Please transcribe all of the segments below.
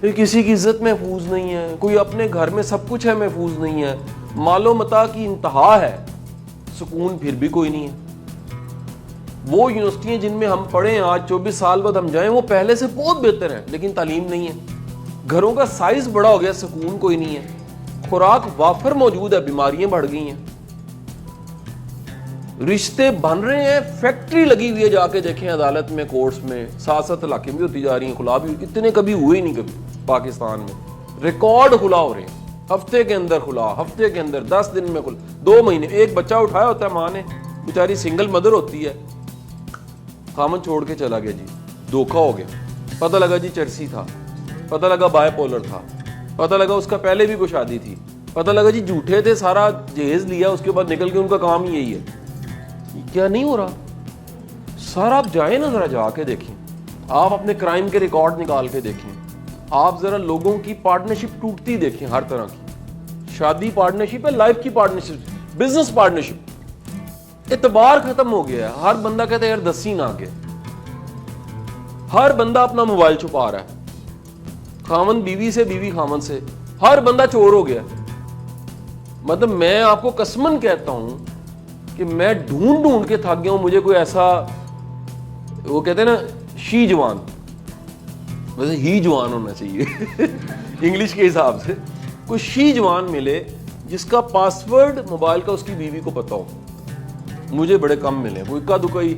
फिर किसी की इज्जत महफूज नहीं है, कोई अपने घर में सब कुछ है महफूज नहीं है, मालो मता की इंतहा है, सुकून फिर भी कोई नहीं है। वो यूनिवर्सिटियां जिनमें हम पढ़े हैं आज 24 साल बाद हम जाएं, वो पहले से बहुत बेहतर है, लेकिन तालीम नहीं है। घरों का साइज बड़ा हो गया, सुकून कोई नहीं है। खुराक वाफर मौजूद है, बीमारियां बढ़ गई हैं। रिश्ते बन रहे हैं, फैक्ट्री लगी हुई है, जाके देखें अदालत में, कोर्ट्स में, साथ इलाके में होती जा रही हैं, खुला भी इतने कभी हुए ही नहीं कभी पाकिस्तान में। रिकॉर्ड खुला हो रहे हैं, हफ्ते के अंदर खुला, हफ्ते के अंदर 10 दिन में खुला, 2 महीने। एक बच्चा उठाया होता है माँ ने, बेचारी सिंगल मदर होती है, खामन छोड़ के चला गया जी, धोखा हो गया, पता लगा जी चर्सी था, पता लगा बायपोलर था, पता लगा उसका पहले भी कोई शादी थी, पता लगा जी झूठे थे, सारा जहेज लिया, उसके बाद निकल के उनका काम ही यही है। क्या नहीं हो रहा सर? आप जाए ना, जरा जाके देखें, आप अपने क्राइम के रिकॉर्ड निकाल के देखें, आप जरा लोगों की पार्टनरशिप टूटती देखें, हर तरह की। शादी पार्टनरशिप है, लाइफ की पार्टनरशिप, बिजनेस पार्टनरशिप, इतबार खत्म हो गया है। हर बंदा कहता है यार 10 ही ना के, हर बंदा अपना मोबाइल छुपा रहा है, खामन बीवी से, बीवी खामन से, हर बंदा चोर हो गया। मतलब मैं आपको कसमन कहता हूं कि मैं ढूंढ ढूंढ के थक गया हूं, मुझे कोई ऐसा, वो कहते हैं ना शी जवान, वैसे ही जवान होना चाहिए इंग्लिश के हिसाब से, कोई शी जवान मिले जिसका पासवर्ड मोबाइल का उसकी बीवी को पता हो। मुझे बड़े कम मिले, वो इक्का दुक्का ही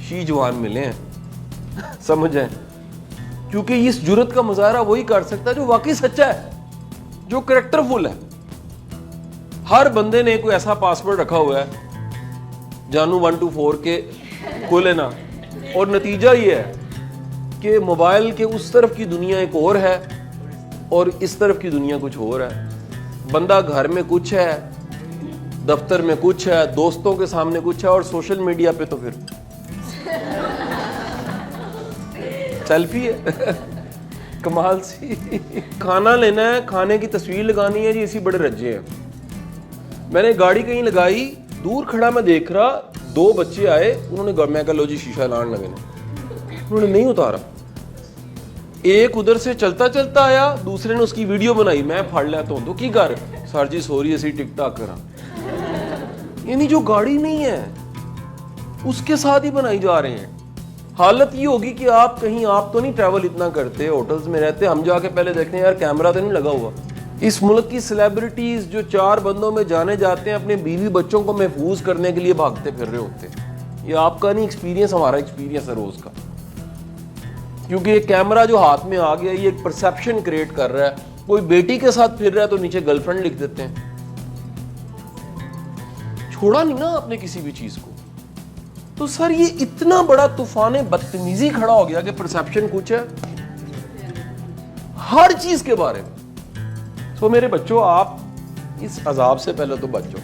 शी जवान मिले हैं समझ है, क्योंकि इस जुर्रत का मुजाहरा वही कर सकता है जो वाकई सच्चा है, जो करेक्टरफुल है। हर बंदे ने कोई ऐसा पासवर्ड रखा हुआ है जानू 124 के खोले ना, और नतीजा ये है कि मोबाइल के उस तरफ की दुनिया एक और है और इस तरफ की दुनिया कुछ और है। बंदा घर में कुछ है, दफ्तर में कुछ है, दोस्तों के सामने कुछ है, और सोशल मीडिया पे तो फिर सेल्फी है कमाल सी। खाना लेना है, खाने की तस्वीर लगानी है जी, इसी बड़े रज्जे हैं। मैंने गाड़ी कहीं लगाई, दूर खड़ा मैं देख रहा, 2 बच्चे आए, उन्होंने मैं कहा लो जी शीशा लान लगे ने, उन्होंने नहीं उतारा। एक उधर से चलता चलता आया, दूसरे ने उसकी वीडियो बनाई, मैं फाड़ लिया तो की कर सर जी सॉरी ऐसी टिक टाक करा। यानी जो गाड़ी नहीं है उसके साथ ही बनाई जा रहे हैं। हालत ये होगी कि आप कहीं, आप तो नहीं ट्रैवल इतना करते, होटल्स में रहते, हम जाके पहले देखते हैं यार कैमरा तो नहीं लगा हुआ। इस मुल्क की सेलिब्रिटीज जो 4 बंदों में जाने जाते हैं, अपने बीवी बच्चों को महफूज करने के लिए भागते फिर रहे होते हैं। ये आपका नहीं एक्सपीरियंस, हमारा एक्सपीरियंस है रोज का। क्योंकि ये कैमरा जो हाथ में आ गया, ये एक परसेप्शन क्रिएट कर रहा है। कोई बेटी के साथ फिर रहा है तो नीचे गर्लफ्रेंड लिख देते हैं। छोड़ा नहीं ना आपने किसी भी चीज को। तो सर ये इतना बड़ा तूफान बदतमीजी खड़ा हो गया कि परसेप्शन कुछ है हर चीज के बारे में। तो मेरे बच्चों, आप इस अजाब से पहले तो बचो।